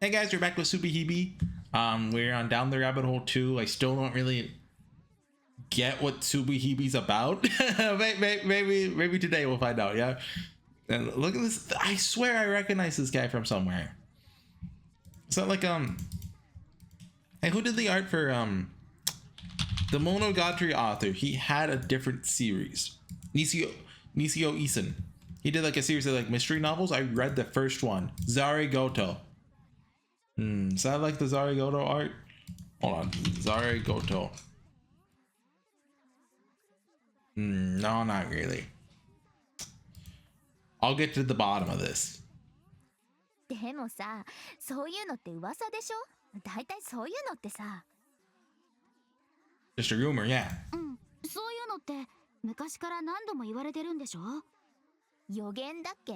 Hey guys, we're back with SubaHibi. We're on Down the Rabbit Hole 2. I still don't really get what SubaHibi's about. maybe today we'll find out, yeah? And look at this. I swear I recognize this guy from somewhere. So like, hey, who did the art for, the Monogatari author? He had a different series. Nisio Isin. He did like a series of like mystery novels. I read the first one, Zare Goto. Is that like the Zare Goto art? Hold on, Zare Goto. No, not really. I'll get to the bottom of this. でもさ、そういうのって噂でしょ？大体そういうのってさ。Just a rumor, yeah. そういうのって昔から何度も言われてるんでしょ？予言だっけ？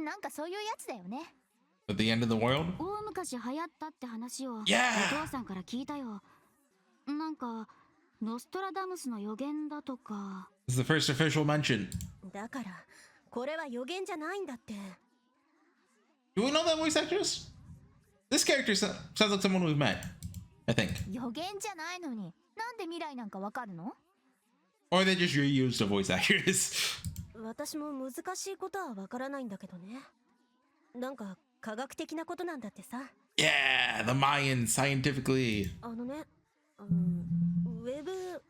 なんかそういうやつだよね。At the end of the world? 大昔流行ったって話をお Yeah! 父さんから聞いたよ。なんかノストラダムスの予言だとか。This is the first official mention. だからこれは予言じゃないんだって。Do we know that voice actress? This character sounds like someone we've met, I think. 予言じゃないのに、なんで未来なんかわかるの？ Or they just reused a voice actress. 私も難しいことはわからないんだけどね。なんか科学的なことなんだってさ。Yeah, the Mayans scientifically. あのね、ウェブ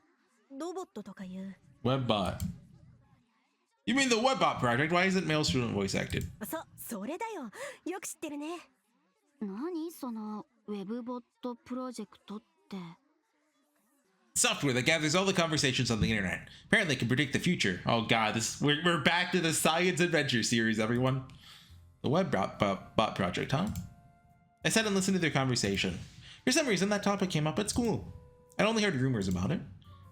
ロボットとかいう。Webbot. You mean the Webbot project? Why isn't male student voice acted? それだよ。よく知ってるね。何そのウェブボットプロジェクトって。Software that gathers all the conversations on the internet. Apparently can predict the future. Oh god, we're back to the science adventure series, everyone. The Webbot project, huh? I sat and listened to their conversation. For some reason, that topic came up at school. I'd only heard rumors about it.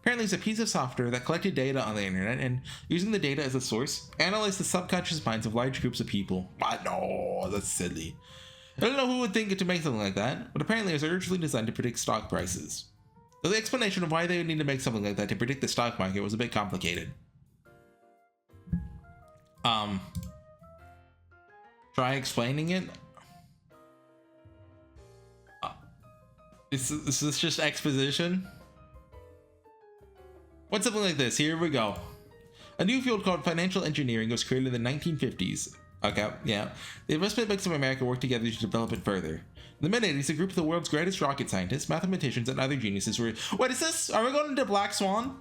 Apparently, it's a piece of software that collected data on the internet and, using the data as a source, analyzed the subconscious minds of large groups of people. No, that's silly. I don't know who would think it to make something like that, but apparently it was originally designed to predict stock prices. Though the explanation of why they would need to make something like that to predict the stock market was a bit complicated. Try explaining it? Is this just exposition? What's something like this? Here we go. A new field called financial engineering was created in the 1950s. Okay, yeah. The investment banks of America worked together to develop it further. In the mid-80s, a group of the world's greatest rocket scientists, mathematicians, and other geniuses were... What is this? Are we going into Black Swan?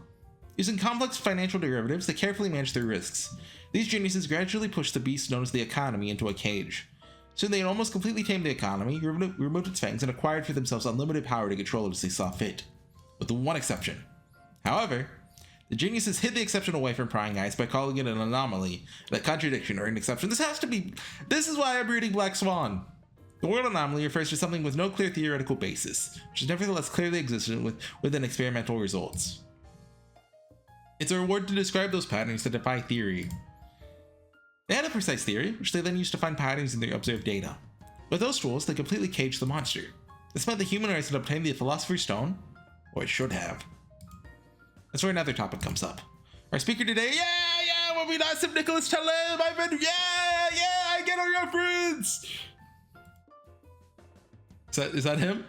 Using complex financial derivatives to carefully manage their risks. These geniuses gradually pushed the beast known as the economy into a cage. Soon they had almost completely tamed the economy, removed its fangs, and acquired for themselves unlimited power to control it as they saw fit. With one exception. However, the geniuses hid the exception away from prying eyes by calling it an anomaly, a contradiction, or an exception. This is why I'm reading Black Swan. The word anomaly refers to something with no clear theoretical basis, which is nevertheless clearly existent within experimental results. It's a reward to describe those patterns that defy theory. They had a precise theory, which they then used to find patterns in their observed data. With those tools, they completely caged the monster. This meant the human race had obtained the Philosopher's Stone, or it should have. That's where another topic comes up. Our speaker today, we'll be Nassim Nicholas Taleb, I get our reference! Is that him?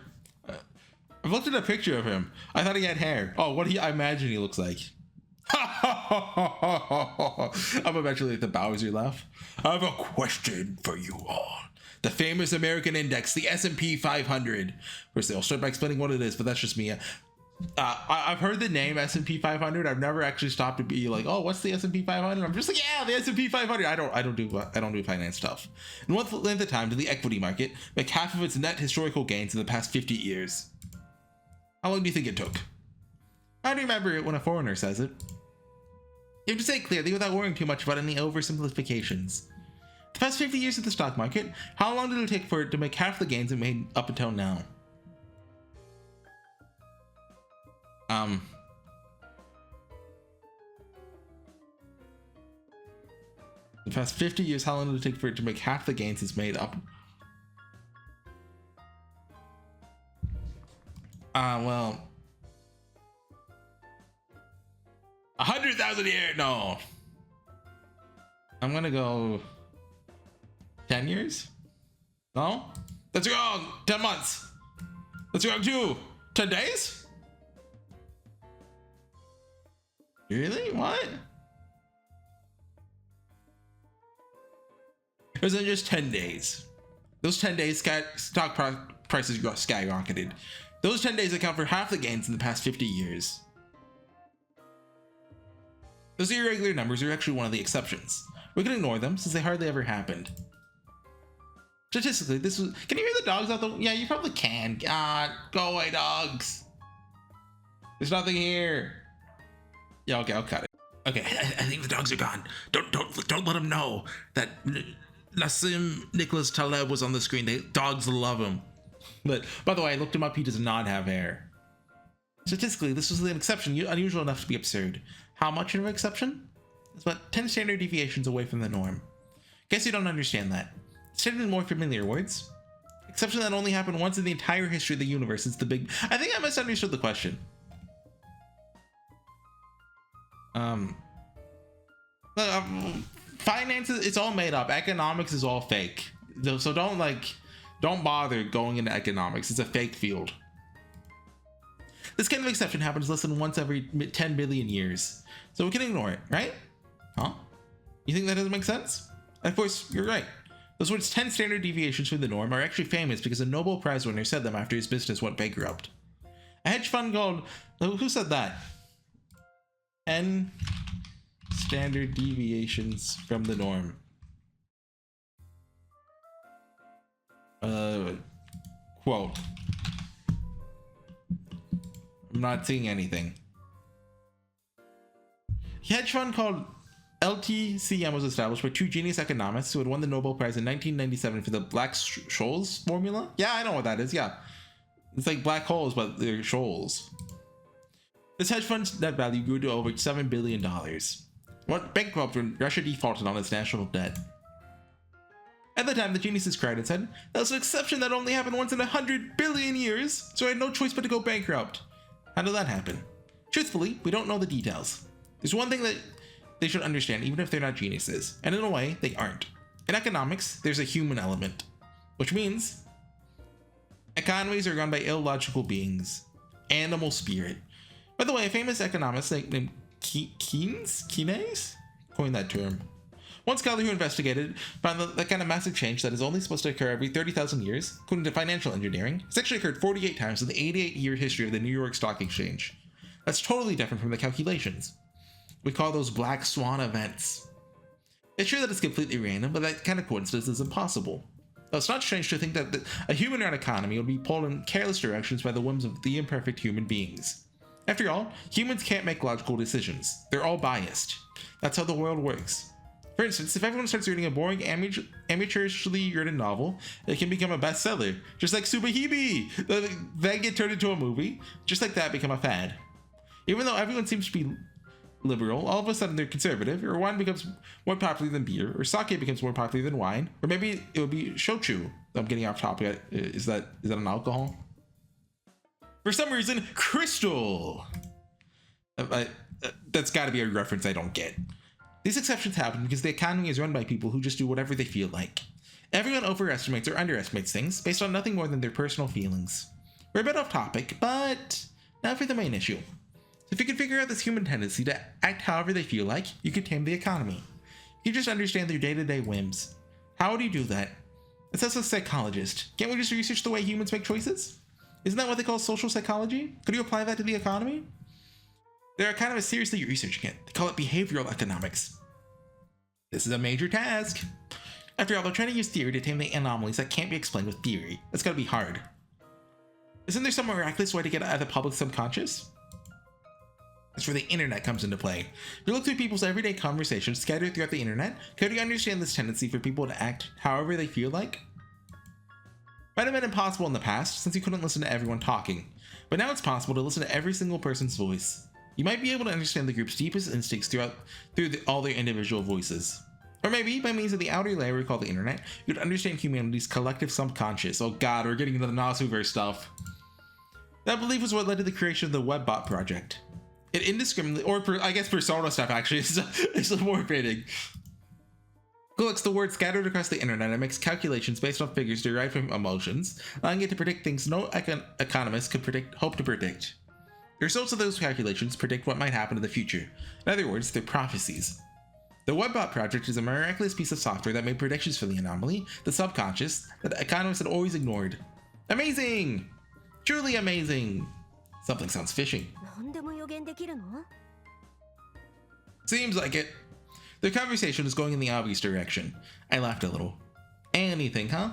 I've looked at a picture of him. I thought he had hair. Oh, I imagine he looks like. I'm eventually like the Bowser laugh. I have a question for you all. The famous American index, the S&P 500. First, I'll start by explaining what it is, but that's just me. I've heard the name S&P 500. I've never actually stopped to be like, oh, what's the S&P 500? I'm just like, yeah, the S&P 500. I don't do finance stuff. In what length of time did the equity market make half of its net historical gains in the past 50 years? How long do you think it took? I do remember it when a foreigner says it. You have to say it clearly without worrying too much about any oversimplifications. The past 50 years of the stock market, how long did it take for it to make half the gains it made up until now? The past 50 years, how long did it take for it to make half the gains it's made up? Well... 100,000 a year? No. I'm gonna go... 10 years? No? That's wrong. 10 months. That's wrong too. 10 days? Really? What? It wasn't just 10 days. Those 10 days, stock prices skyrocketed. Those 10 days account for half the gains in the past 50 years. Those irregular numbers are actually one of the exceptions. We can ignore them since they hardly ever happened. Statistically, this was. Can you hear the dogs out the? Yeah, you probably can. God, go away, dogs. There's nothing here. Yeah, okay, I'll cut it. Okay, I think the dogs are gone. Don't let them know that Nassim Nicholas Taleb was on the screen. Dogs love him. But by the way, I looked him up. He does not have hair. Statistically, this was an exception, unusual enough to be absurd. How much of an exception? It's about 10 standard deviations away from the norm. Guess you don't understand that. Stated in more familiar words, exception that only happened once in the entire history of the universe. It's the big. I think I misunderstood the question. Finances, it's all made up. Economics is all fake. So don't bother going into economics. It's a fake field. This kind of exception happens less than once every 10 billion years. So we can ignore it, right? Huh? You think that doesn't make sense? Of course, you're right. Those words 10 standard deviations from the norm are actually famous because a Nobel Prize winner said them after his business went bankrupt. A hedge fund called, who said that? 10 standard deviations from the norm. Quote. I'm not seeing anything. A hedge fund called LTCM was established by two genius economists who had won the Nobel Prize in 1997 for the Black-Scholes formula. Yeah, I know what that is. Yeah, it's like black holes, but they're shoals. This hedge fund's net value grew to over $7 billion. Went bankrupt when Russia defaulted on its national debt. At the time, the geniuses cried and said, "That was an exception that only happened once in 100 billion years, so I had no choice but to go bankrupt." How did that happen? Truthfully, we don't know the details. There's one thing that they should understand, even if they're not geniuses, and in a way, they aren't. In economics, there's a human element, which means economies are run by illogical beings. Animal spirit. By the way, a famous economist named Keynes coined that term. One scholar who investigated found that kind of massive change that is only supposed to occur every 30,000 years, according to financial engineering, has actually occurred 48 times in the 88-year history of the New York Stock Exchange. That's totally different from the calculations. We call those black swan events. It's true that it's completely random, but that kind of coincidence is impossible. Though it's not strange to think that a human-run economy would be pulled in careless directions by the whims of the imperfect human beings. After all, humans can't make logical decisions. They're all biased. That's how the world works. For instance, if everyone starts reading a boring, amateurishly written novel, it can become a bestseller, just like SubaHibi! Then get turned into a movie, just like that become a fad. Even though everyone seems to be liberal, all of a sudden they're conservative, or wine becomes more popular than beer, or sake becomes more popular than wine, or maybe it would be shochu. I'm getting off topic. Is that an alcohol? For some reason, crystal. That's got to be a reference I don't get. These exceptions happen because the economy is run by people who just do whatever they feel like. Everyone overestimates or underestimates things based on nothing more than their personal feelings. We're a bit off topic, but now for the main issue. If you can figure out this human tendency to act however they feel like, you can tame the economy. You just understand their day-to-day whims. How would you do that? It says a psychologist. Can't we just research the way humans make choices? Isn't that what they call social psychology? Could you apply that to the economy? They're kind of seriously researching it. They call it behavioral economics. This is a major task. After all, they're trying to use theory to tame the anomalies that can't be explained with theory. That's gotta be hard. Isn't there some miraculous way to get at the public subconscious? That's where the internet comes into play. If you look through people's everyday conversations scattered throughout the internet, could you understand this tendency for people to act however they feel like? Might have been impossible in the past, since you couldn't listen to everyone talking, but now it's possible to listen to every single person's voice. You might be able to understand the group's deepest instincts through all their individual voices. Or maybe, by means of the outer layer we call the internet, you'd understand humanity's collective subconscious. Oh god, we're getting into the Nasuverse stuff. That belief was what led to the creation of the WebBot project. It indiscriminately, or I guess Persona stuff actually is more fitting. collects the words scattered across the internet and makes calculations based on figures derived from emotions, allowing it to predict things no economist could hope to predict. The results of those calculations predict what might happen in the future. In other words, they're prophecies. The Webbot project is a miraculous piece of software that made predictions for the anomaly, the subconscious, that economists had always ignored. Amazing! Truly amazing! Something sounds fishy. 何でも予言できるの？ Seems like it. The conversation was going in the obvious direction. I laughed a little. Anything, huh?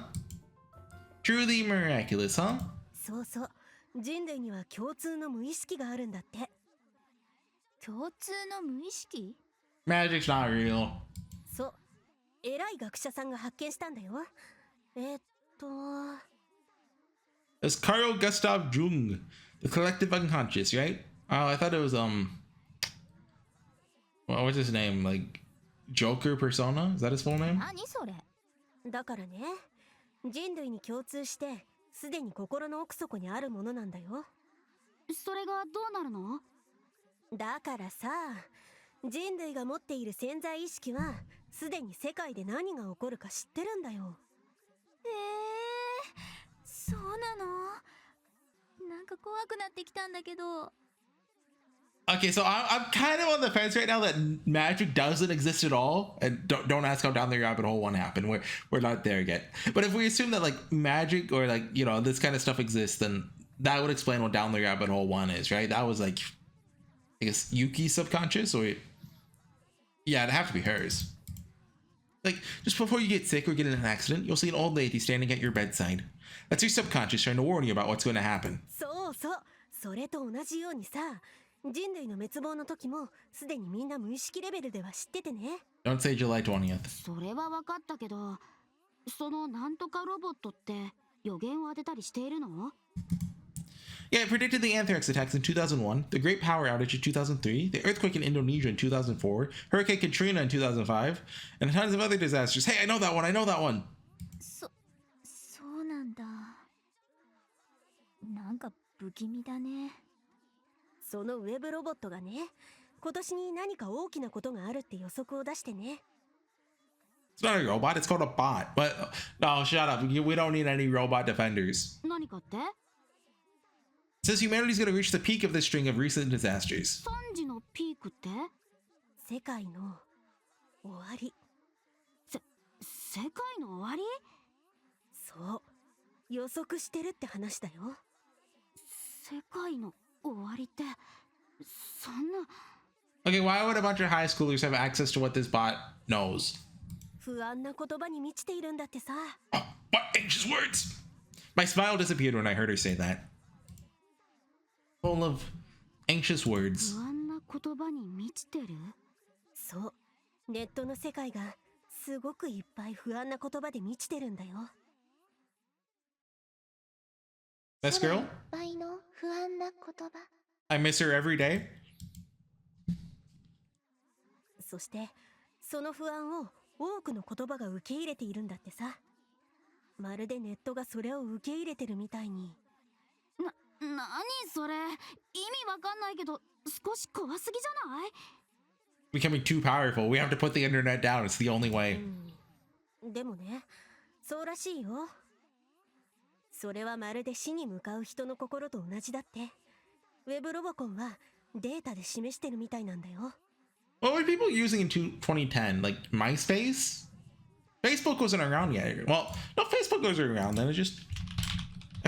Truly miraculous, huh? そうそう。人類には共通の無意識があるんだって。共通の無意識？ Magic's not real. そう。偉い学者さんが発見したんだよ。It's Carl Gustav Jung, the collective unconscious, right? Oh, I thought it was well, what's his name? Like Joker Persona? Is that his full name? 何それ？だからね、人類に共通してすでに心の奥底にあるものなんだよ。それがどうなるの？だからさ、人類が持っている潜在意識はすでに世界で何が起こるか知ってるんだよ。そうなの？なんか怖くなってきたんだけど。Okay, so I'm kind of on the fence right now that magic doesn't exist at all, and don't ask how down the rabbit hole one happened. We're not there yet. But if we assume that like magic or like this kind of stuff exists, then that would explain what down the rabbit hole one is, right? That was like, I guess Yuki's subconscious, or yeah, it'd have to be hers. Like just before you get sick or get in an accident, you'll see an old lady standing at your bedside. That's your subconscious trying to warn you about what's going to happen. そうそう、それと同じようにさ。人類の滅亡の時もすでにみんな無意識レベルでは知っててね。Don't say July 20th. それは分かったけど、そのなんとかロボットって予言を当てたりしているの？ Yeah, it predicted the anthrax attacks in 2001, the Great Power Outage in 2003, the earthquake in Indonesia in 2004, Hurricane Katrina in 2005, and tons of other disasters. Hey, I know that one, I know that one! そうなんだ。なんか不気味だね。そのウェブロボットがね、今年に何か大きなことがあるって予測を出してね。It's not a robot, it's called a bot. But no, shut up. We don't need any robot defenders. 何かって？ It says humanity's gonna reach the peak of this string of recent disasters. 3時のピークって？世界の終わり。世界の終わり？そう、予測してるって話だよ。世界の終わりってそんな。 Okay, why would a bunch of high schoolers have access to what this bot knows? 不安な言葉に満ちているんだってさ。 Oh, what anxious words! My smile disappeared when I heard her say that. Full of anxious words. 不安な言葉に満ちてる？そう、ネットの世界がすごくいっぱい不安な言葉で満ちてるんだよ。Best girl? いっぱいの不安な言葉。 I miss her every day. そしてその不安を多くの言葉が受け入れているんだってさ。まるでネットがそれを受け入れてるみたいに。なにそれ？意味わかんないけど少し怖すぎじゃない？ Becoming too powerful. We have to put the internet down. It's the only way. でもね、そうらしいよ。それはまるで死に向かう人の心と同じだって。ウェブロボコンはデータで示してるみたいなんだよ。What were people using in 2010? Like MySpace? Facebook wasn't around yet. Well, no, Facebook wasn't around then. I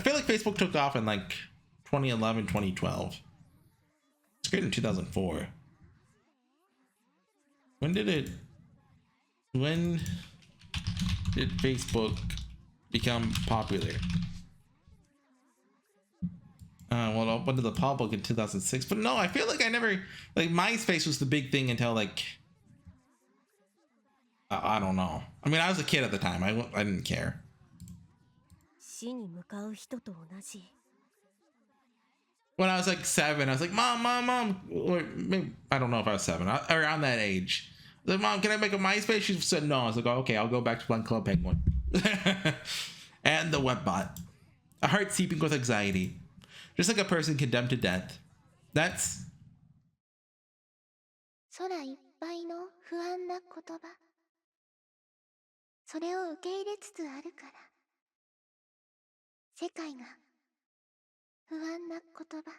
feel like Facebook took off in like 2011, 2012. It's great in 2004. When did Facebook become popular? Well, it opened to the public in 2006, but no, I feel like I never, like, MySpace was the big thing until like, I don't know. I mean, I was a kid at the time. I didn't care. 死に向かう人と同じ。 When I was like 7, I was like, Mom. Or maybe, I don't know if I was 7, around that age. I was like, Mom, can I make a MySpace? She said no. I was like, oh, okay, I'll go back to playing Club Penguin. And the Webbot. A heart seeping with anxiety. Just like a person condemned to death. That's... 空いっぱいの不安な言葉。それを受け入れつつあるから。世界が不安な言葉。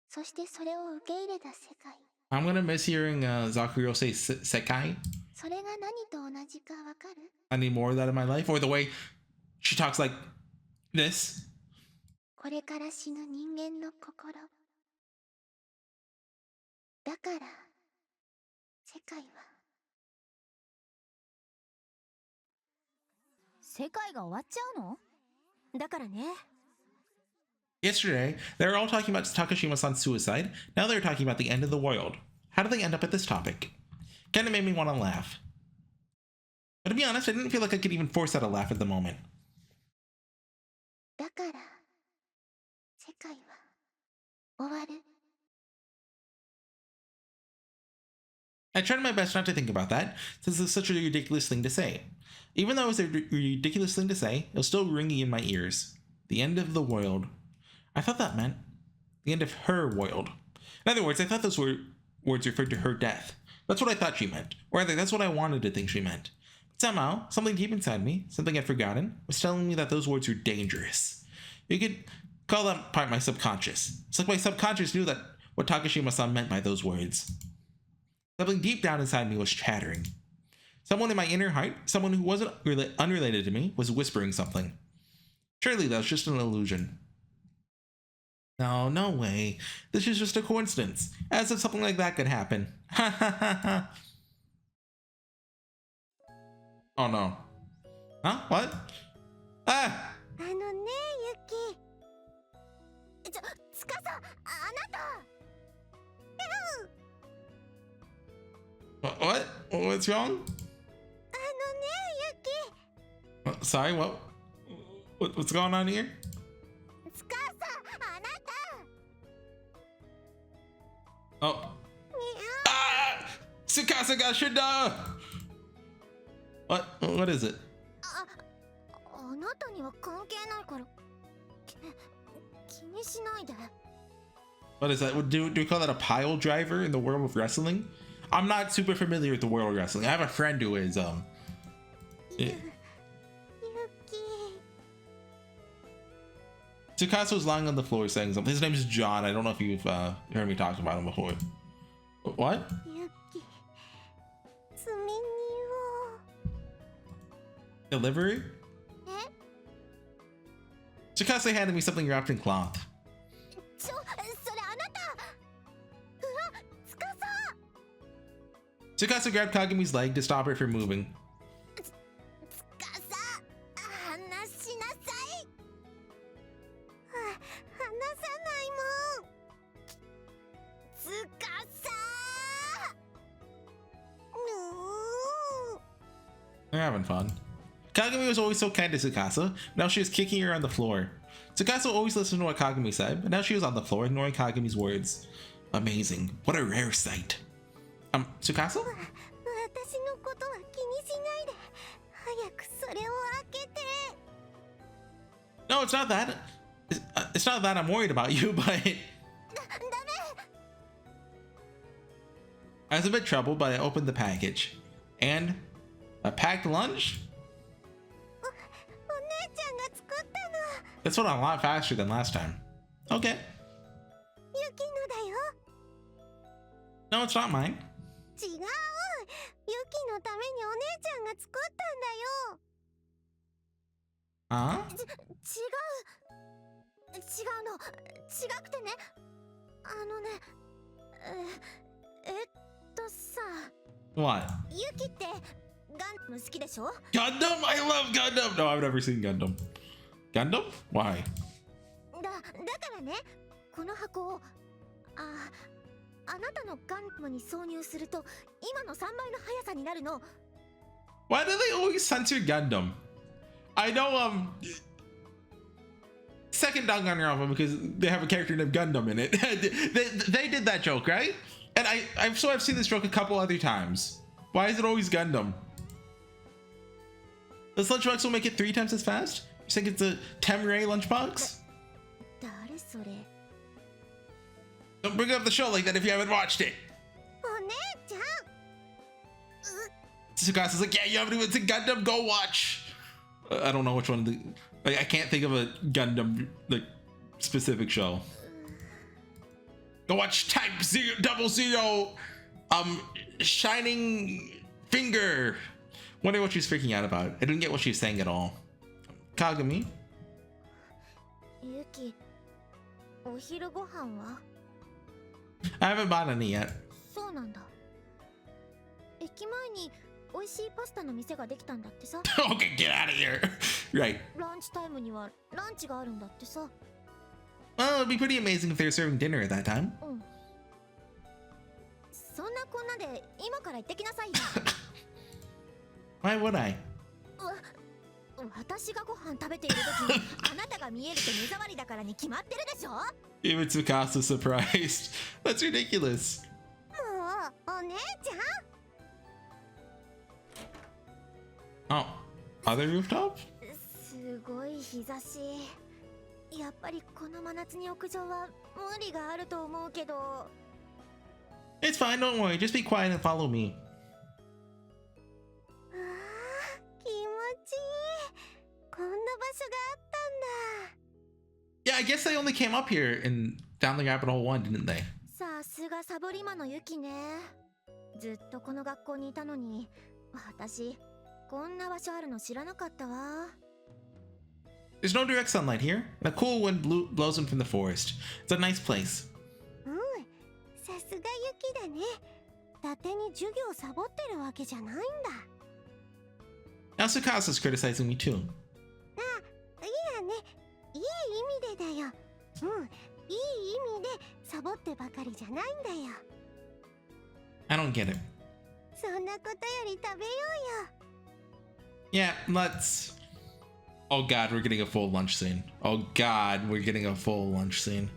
そしてそれを受け入れた世界。I'm gonna miss hearing Zakuro say sekai. それが何と同じかわかる？ I need more of that in my life. Or the way she talks like this. これから死ぬ人間の心。だから、世界は。世界が終わっちゃうの？だからね。Yesterday, they were all talking about Takashima-san's suicide. Now they're talking about the end of the world. How did they end up at this topic? Kinda made me want to laugh. But to be honest, I didn't feel like I could even force out a laugh at the moment. だから、世界は終わる。I tried my best not to think about that, since it's such a ridiculous thing to say. Even though it was a ridiculous thing to say, it was still ringing in my ears. The end of the world. I thought that meant the end of her world. In other words, I thought those words referred to her death. That's what I thought she meant. Or rather, that's what I wanted to think she meant. But somehow, something deep inside me, something I'd forgotten, was telling me that those words were dangerous. You could call that part my subconscious. It's like my subconscious knew that what Takashima-san meant by those words. Something deep down inside me was chattering. Someone in my inner heart, someone who wasn't unrelated to me, was whispering something. Surely that was just an illusion. No, no way. This is just a coincidence. As if something like that could happen. Ha ha ha ha. Oh no. Huh? What? Ah! あのね、ユキ。つかさ、あなた。What? What's wrong? あのね、ユキ。 Sorry, what's going on here? つかさ、あなた。 Oh. Ah! Tsukasa got Shida! What is it? あなたには関係ないから。気にしないで。 What is that? Do we call that a pile driver in the world of wrestling? I'm not super familiar with the world of wrestling. I have a friend who is Tsukasa was lying on the floor saying something. His name is John. I don't know if you've heard me talk about him before. What? Delivery? Tsukasa handed me something wrapped in cloth. Tsukasa grabbed Kagumi's leg to stop her from moving. They're having fun. Kagumi was always so kind to Tsukasa, now she was kicking her on the floor. Tsukasa always listened to what Kagumi said, but now she was on the floor ignoring Kagumi's words. Amazing. What a rare sight. Tsukasa? No, it's not that. It's not that I'm worried about you, but... I was a bit troubled, but I opened the package. And... a packed lunch? This went a lot faster than last time. Okay. No, it's not mine. Huh? What? Gundam? I love Gundam! No, I've never seen Gundam. Gundam? Why? だからね、この箱をあなたのガンダムに挿入すると今の3倍の速さになるの。 Why do they always censor Gundam? I know second Danganronpa because they have a character named Gundam in it. they did that joke, right? And I've seen this joke a couple other times. Why is it always Gundam? This lunchbox will make it 3 times as fast? You think it's a Temray lunchbox? Don't bring up the show like that if you haven't watched it. Tsukasa's like, yeah, you haven't even seen Gundam, go watch. I don't know which one. I can't think of a Gundam like specific show. Go watch Type 00, Shining Finger. Wonder what she's freaking out about. I didn't get what she was saying at all. Kagami? ユキ、お昼ご飯は？ I haven't bought any yet. そうなんだ。駅前に美味しいパスタの店ができたんだってさ。Okay, get out of here. Right. ランチタイムにはランチがあるんだってさ。Well, it'd be pretty amazing if they were serving dinner at that time. うん。そんなこんなで今から行ってきなさいよ。Why would I? 私がご飯食べている時にあなたが見えるって目障りだからに決まってるでしょ。 Even Tsukasa surprised. That's ridiculous. もうお姉ちゃん。 Oh, other rooftop? すごい日差し。やっぱりこの真夏に屋上は無理があると思うけど。 It's fine, don't worry. Just be quiet and follow me. ああ、気持ちいい。こんな場所があったんだ。 Yeah, I guess they only came up here in Down the Rabbit Hole 1, didn't they? さすがサボリマのユキね。ずっとこの学校にいたのに、私こんな場所あるの知らなかったわ。 There's no direct sunlight here. The cool wind blows in from the forest. It's a nice place. うん、さすがユキだね。伊達に授業サボってるわけじゃないんだ。 Now Tsukasa's criticizing me too. いやね、いい意味でだよ。うん、いい意味でサボってばかりじゃないんだよ。 I don't get it. そんなことより食べようよ。 Yeah, let's... Oh god, we're getting a full lunch scene. Oh god, we're getting a full lunch scene.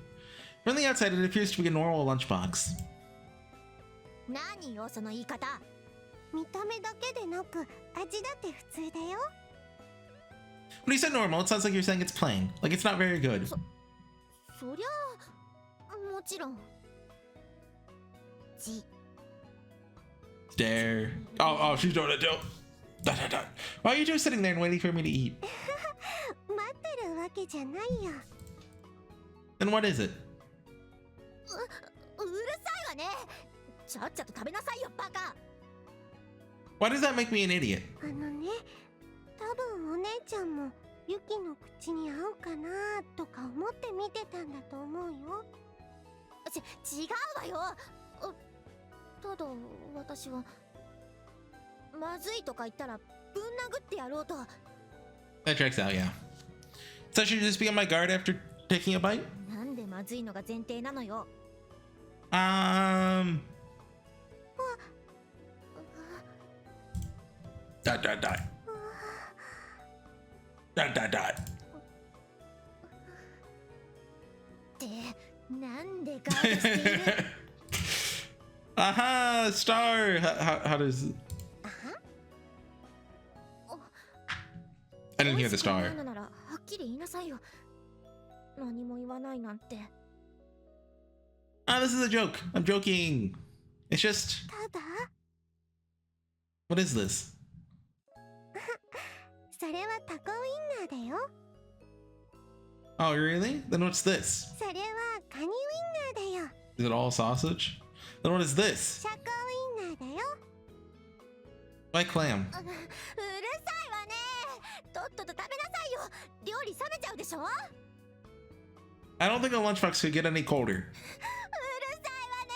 From the outside, it appears to be a normal lunchbox. 何よその言い方。見た目だけでなく味だって普通だよ。 When you said normal, it sounds like you're saying it's plain. Like it's not very good. そりゃあもちろん。Stare. Oh, she's doing it too. Why are you just sitting there and waiting for me to eat? 待ってるわけじゃないよ。 Then what is it? うるさいわね。ちゃっちゃと食べなさいよバカ。 Why does that make me an idiot? あのね、多分お姉ちゃんもユキの口に合うかなとか思って見てたんだと思うよ。違うわよ。ただ私はまずいとか言ったらぶん殴ってやろうと。 That checks out, yeah. So I should just be on my guard after taking a bite? なんでまずいのが前提なのよ。 Dot. Dot. ってなんでガードしている。 Aha, star. How does... I didn't hear the star. ならはっきり言いなさいよ。何も言わないなんて。 Ah, this is a joke. I'm joking. It's just... ただ What is this? それはタコウインナーだよ。 Oh, really? Then what's this? それはカニウインナーだよ。 Is it all sausage? Then what is this? シャコウインナーだよ。 My clam. うるさいわね。とっとと食べなさいよ。料理冷めちゃうでしょ。 I don't think a lunchbox could get any colder. うるさいわね。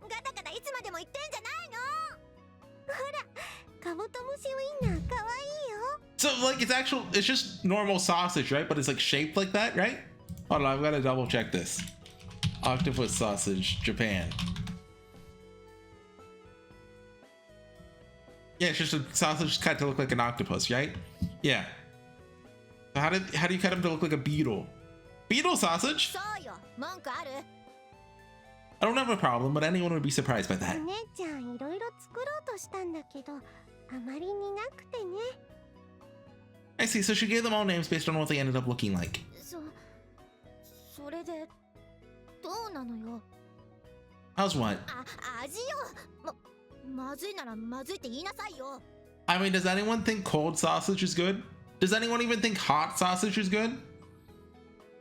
ガタガタいつまでも言ってんじゃないの。ほら、カブトムシウインナーかわいいよ。 So, like, it's just normal sausage, right? But it's, like, shaped like that, right? Hold on, I've got to double check this. Octopus sausage, Japan. Yeah, it's just a sausage cut to look like an octopus, right? Yeah. So how do you cut them to look like a beetle? Beetle sausage? そうよ。文句ある？ I don't have a problem, but anyone would be surprised by that. お姉ちゃんいろいろ作ろうとしたんだけど、あまりになくてね。 I see, so she gave them all names based on what they ended up looking like. それでどうなのよ。 How's what? 味よ。まずいならまずいって言いなさいよ。I mean, does anyone think cold sausage is good? Does anyone even think hot sausage is good?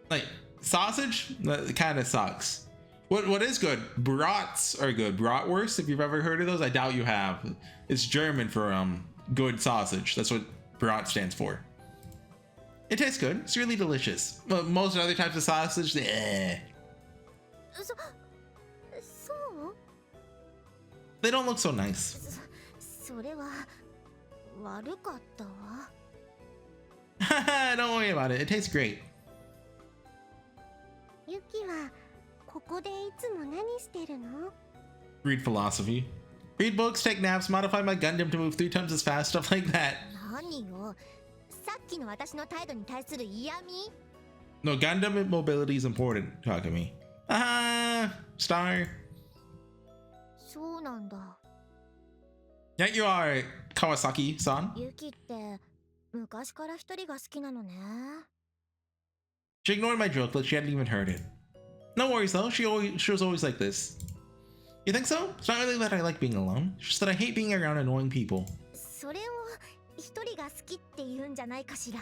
Like, sausage? That kind of sucks. What is good? Brats are good. Bratwurst, if you've ever heard of those, I doubt you have. It's German for good sausage. That's what brat stands for. It tastes good. It's really delicious. But most other types of sausage, they don't look so nice. それは悪かったわ。Don't worry about it. It tastes great. ユキはここでいつも何してるの？ Read philosophy. Read books, take naps, modify my Gundam to move 3 times as fast, stuff like that. 何よ。さっきの私の態度に対する嫌味？ No, Gundam mobility is important, Takumi. Star. そうなんだ。 Yeah, you are, Kawasaki-san. ユキって昔から一人が好きなのね。 She ignored my joke, but she hadn't even heard it. No worries though, she was always like this. You think so? It's not really that I like being alone. It's just that I hate being around annoying people. それを一人が好きって言うんじゃないかしら。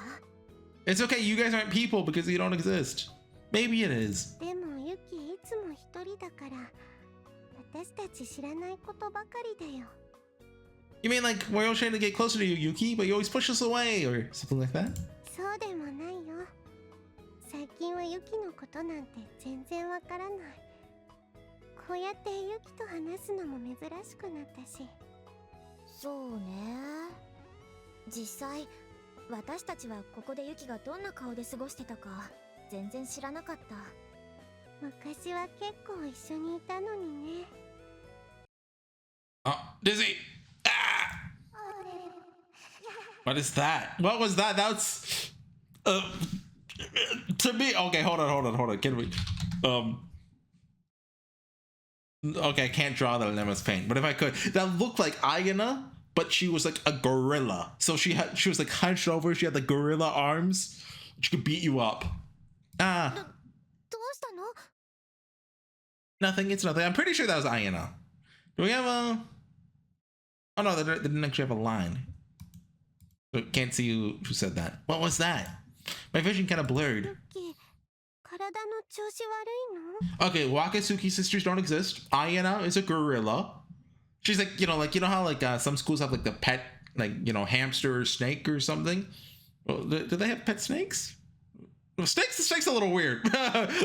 It's okay, you guys aren't people because you don't exist. Maybe it is. でもユキいつも一人だから私たち知らないことばかりだよ。 You mean like we're always trying to get closer to you, Yuki, but you always push us away or something like that? そうでもないよ。最近はユキのことなんて全然わからない。こうやってユキと話すのも珍しくなったし。そうね。実際私たちはここでユキがどんな顔で過ごしてたか全然知らなかった。昔は結構一緒にいたのにね。 Oh, Dizzy! Ah! What is that? What was that? That's to me. Okay, hold on. Can we? Okay, I can't draw that in MS Paint, but if I could, that looked like Ayana, but she was like a gorilla. So she was like hunched over. She had like gorilla arms. She could beat you up. Ah. どうしたの？ Nothing. It's nothing. I'm pretty sure that was Ayana. Do we have a? Oh no, they didn't actually have a line. So can't see who said that. What was that? My vision kind of blurred. ユキ、体の調子悪いの？ Okay, Wakatsuki sisters don't exist. Ayana is a gorilla. She's like, you know how like some schools have like the pet, like, hamster or snake or something. Well, do they have pet snakes? Well, snakes a little weird.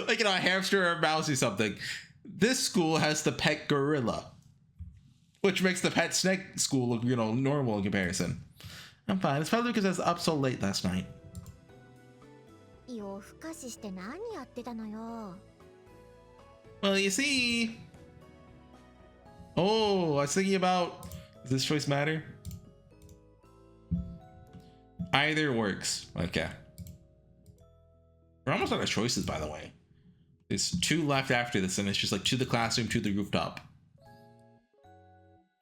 Like, a hamster or a mouse or something. This school has the pet gorilla, which makes the pet snake school look, normal in comparison. I'm fine. It's probably because I was up so late last night. 夜更かしして何やってたのよ。 Well, you see. Oh, I was thinking about, does this choice matter? Either works. Okay. We're almost out of choices, by the way. There's 2 left after this, and it's just like to the classroom, to the rooftop.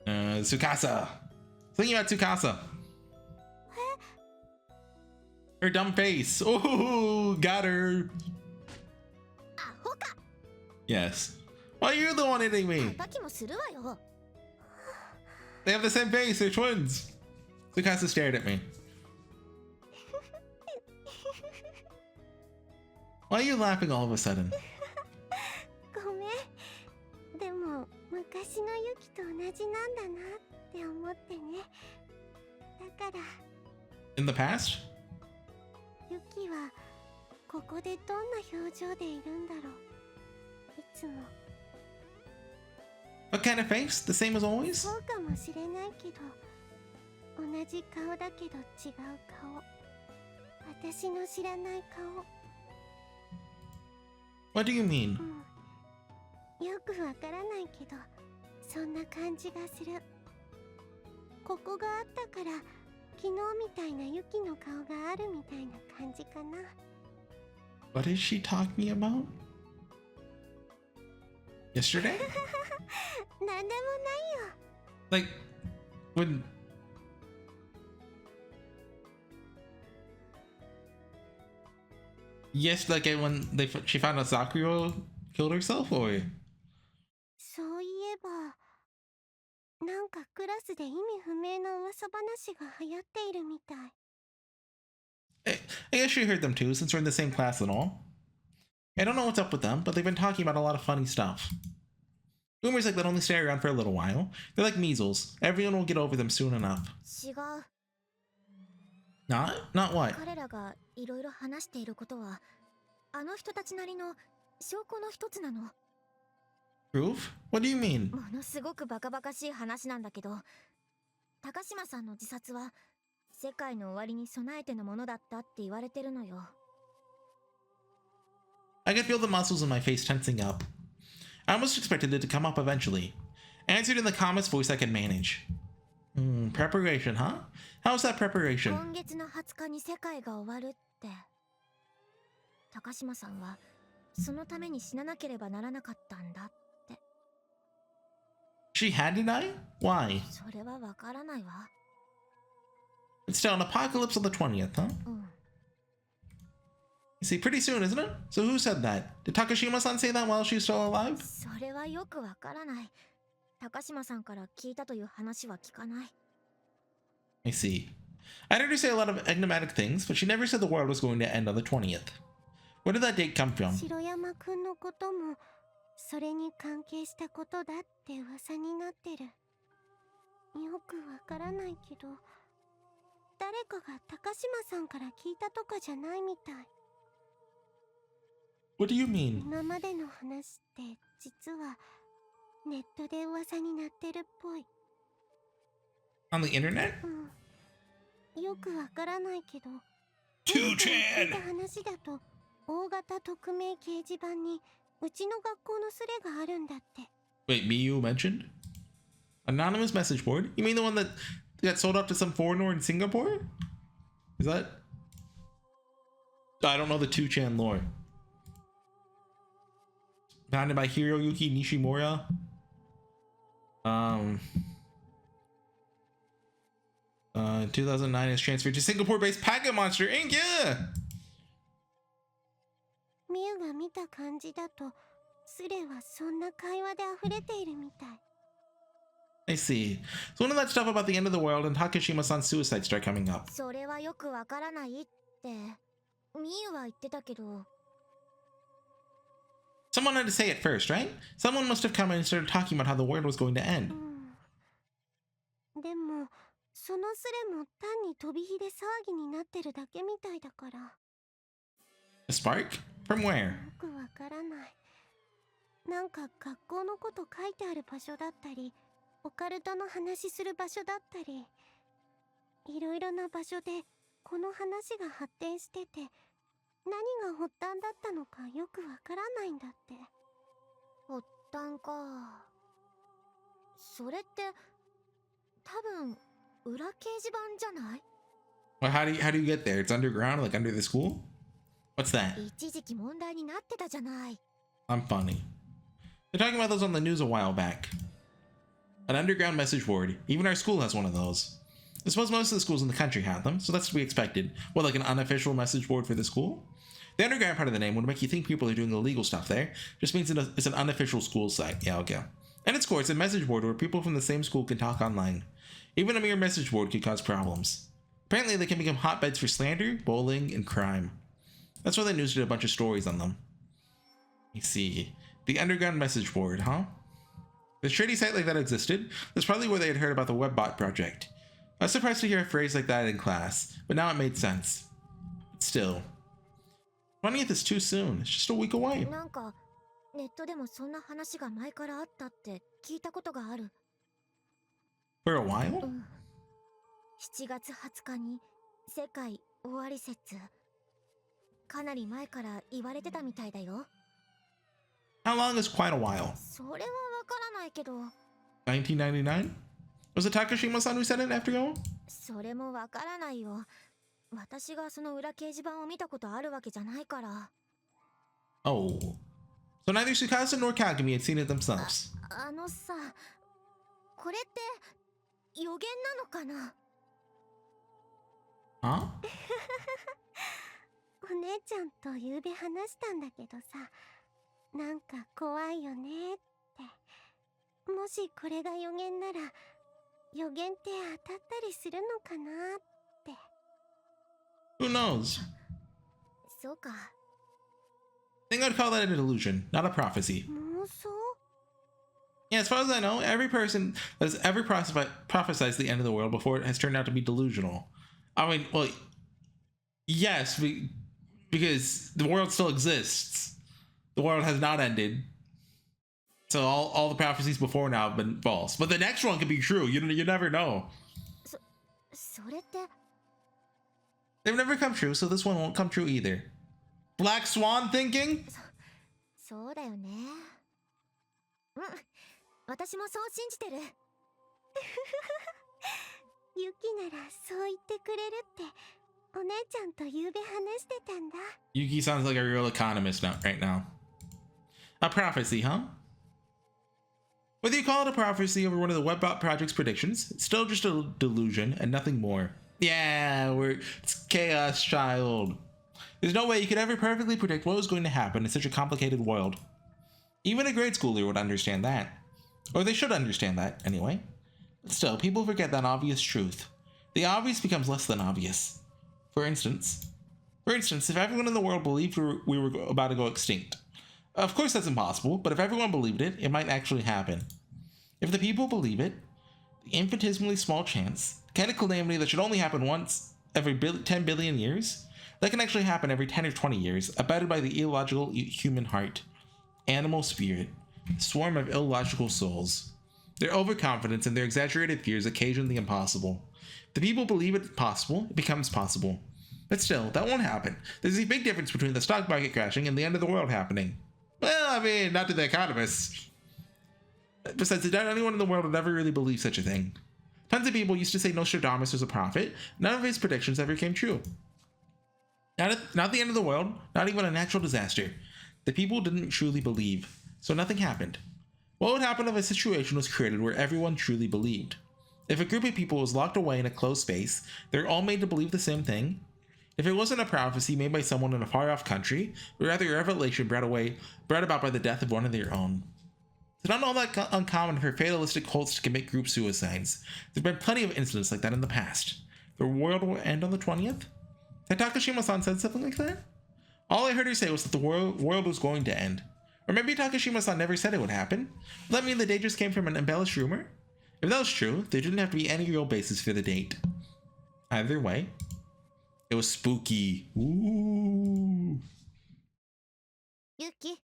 Tsukasa. Thinking about Tsukasa. Her dumb face. Oh, got her. アホか。 Yes. Why are you the one hitting me? 叩きもするわよ。 They have the same face. They're twins. Tsukasa stared at me. Why are you laughing all of a sudden? ごめん。でも昔のユキと同じなんだなって思ってね。だから In the past? ユキはここでどんな表情でいるんだろう。いつも。 What kind of face? The same as always? そうかもしれないけど、同じ顔だけど違う顔。私の知らない顔。 What do you mean? よくわからないけど、そんな感じがする。ここがあったから、昨日みたいなユキの顔があるみたいな感じかな。 What is she talking about? Yesterday? なんでもないよ。 Like, when... Yes, like when she found out Sakura killed herself, or? そういえば、なんかクラスで意味不明な噂話話が流行っているみたい。I guess she heard them too, since we're in the same class and all. I don't know what's up with them, but they've been talking about a lot of funny stuff. Rumors like that only stay around for a little while. They're like measles. Everyone will get over them soon enough. 違う。 Not what? 彼らがいろいろ話していることは、あの人たちなりの証拠の一つなの。 Proof? What do you mean? ものすごくバカバカしい話なんだけど、高島さんの自殺は世界の終わりに備えてのものだったって言われてるのよ。 I could feel the muscles in my face tensing up. I almost expected it to come up eventually. I answered in the calmest voice I could manage. Preparation, huh? How's that preparation? 今月の20日に世界が終わるって。高島さんはそのために死ななければならなかったんだって。 She had to die? Why? それはわからないわ。 It's still an apocalypse on the 20th, huh? うん。 You see, pretty soon, isn't it? So who said that? Did Takashima-san say that while she's still alive? それはよくわからない。高島さんから聞いたという話は聞かない。 I see. I heard her say a lot of enigmatic things, but she never said the world was going to end on the 20th. Where did that date come from? 白山くんのこともそれに関係したことだって噂になってる。よくわからないけど、誰かが高島さんから聞いたとかじゃないみたい。 What do you mean? 今までの話って実はネットで噂になってるっぽい。 On the internet? よくわからないけど、 2chan! 聞いた話だと大型匿名掲示板にうちの学校のスレがあるんだって。 Wait, Miyu mentioned? Anonymous message board? You mean the one that got sold off to some foreigner in Singapore? Is that? I don't know the 2chan lore. Founded by Hiroyuki Nishimura. 2009 is transferred to Singapore-based Packet Monster Inc. Yeah. ミユが見た感じだとスレはそんな会話で溢れているみたい。 I see. So when did that stuff about the end of the world and Takashima-san's suicide start coming up? それはよくわからないってみゆは言ってたけど。 Someone had to say it first, right? Someone must have come in and started talking about how the world was going to end. でもそのスレも単に飛び火で騒ぎになってるだけみたいだから。 A spark? From where? よくわからない。なんか学校のこと書いてある場所だったり、オカルトの話する場所だったり、いろいろな場所でこの話が発展してて、何が発端だったのかよくわからないんだって。発端か。それって多分裏掲示板じゃない？ Well, how do you get there? It's underground, like under the school? What's that? 一時期問題になってたじゃない。 I'm funny. They're talking about those on the news a while back. An underground message board. Even our school has one of those. I suppose most of the schools in the country have them, so that's to be expected. What, like an unofficial message board for the school? The underground part of the name would make you think people are doing illegal stuff there. Just means it's an unofficial school site. Yeah, okay. And it's, of course, a message board where people from the same school can talk online. Even a mere message board could cause problems. Apparently, they can become hotbeds for slander, bullying, and crime. That's why the news did a bunch of stories on them. You see. The underground message board, huh? The shady site like that existed. That's probably where they had heard about the Webbot project. I was surprised to hear a phrase like that in class, but now it made sense. But still. 20th is too soon. It's just a week away. なんかネットでもそんな話が前からあったって聞いたことがある。 For a while? 7月20日に世界終わり説。かなり前から言われてたみたいだよ。 How long is quite a while? それはわからないけど。 1999? Was it Takashima-san who said it after all? それもわからないよ。私がその裏掲示板を見たことあるわけじゃないから。 Oh. So neither Tsukasa nor Kagami had seen it themselves. あのさ、これって予言なのかな？ Huh? お姉ちゃんとゆうべ話したんだけどさ、なんか怖いよねって。もしこれが予言なら、予言って当たったりするのかなって。 Who knows? そうか。 I think I'd call that a delusion, not a prophecy. 妄想？ Yeah, as far as I know, every person has ever prophesied the end of the world before it has turned out to be delusional. I mean, well, yes, because the world still exists. The world has not ended. So all the prophecies before now have been false. But the next one could be true. You never know. それって。 They've never come true, so this one won't come true either. Black Swan thinking? そうだよね。うん、私もそう信じてる。ユキならそう言ってくれるってお姉ちゃんとゆうべ話してたんだ。 Yuki sounds like a real economist right now. A prophecy, huh? Whether you call it a prophecy over one of the Webbot project's predictions, it's still just a delusion and nothing more. Yeah, it's chaos, child. There's no way you could ever perfectly predict what was going to happen in such a complicated world. Even a grade schooler would understand that. Or they should understand that, anyway. But still, people forget that obvious truth. The obvious becomes less than obvious. For instance, if everyone in the world believed we were about to go extinct. Of course that's impossible, but if everyone believed it, it might actually happen. If the people believe it, the infinitesimally small chance, the kind of calamity that should only happen once every 10 billion years, that can actually happen every 10 or 20 years, abetted by the illogical human heart, animal spirit, swarm of illogical souls. Their overconfidence and their exaggerated fears occasion the impossible. If the people believe it's possible, it becomes possible. But still, that won't happen. There's a big difference between the stock market crashing and the end of the world happening. Well, I mean, not to the economists. Besides, anyone in the world would ever really believe such a thing. Tons of people used to say Nostradamus was a prophet. None of his predictions ever came true. Not the end of the world, not even a natural disaster. The people didn't truly believe, so nothing happened. What would happen if a situation was created where everyone truly believed? If a group of people was locked away in a closed space, they're all made to believe the same thing? If it wasn't a prophecy made by someone in a far-off country, but rather a revelation brought about by the death of one of their own? It's not all that uncommon for fatalistic cults to commit group suicides. There's been plenty of incidents like that in the past. The world will end on the 20th? Had Takashima-san said something like that? All I heard her say was that the world was going to end. Or maybe Takashima-san never said it would happen. Would that mean the date just came from an embellished rumor? If that was true, there didn't have to be any real basis for the date. Either way, it was spooky. Ooh. Yuki.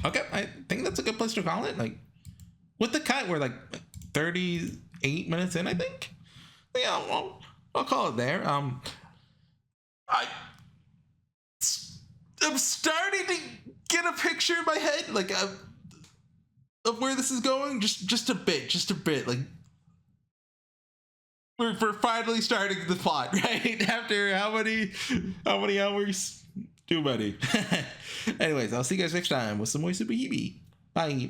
Okay, I think that's a good place to call it. Like, with the cut, we're like 38 minutes in, I think. Yeah, I'll call it there. I'm starting to get a picture in my head, like, of where this is going. Just a bit. Like, we're finally starting the plot, right? After how many hours? Too many. Anyways, I'll see you guys next time with some more SubaHibi. Bye.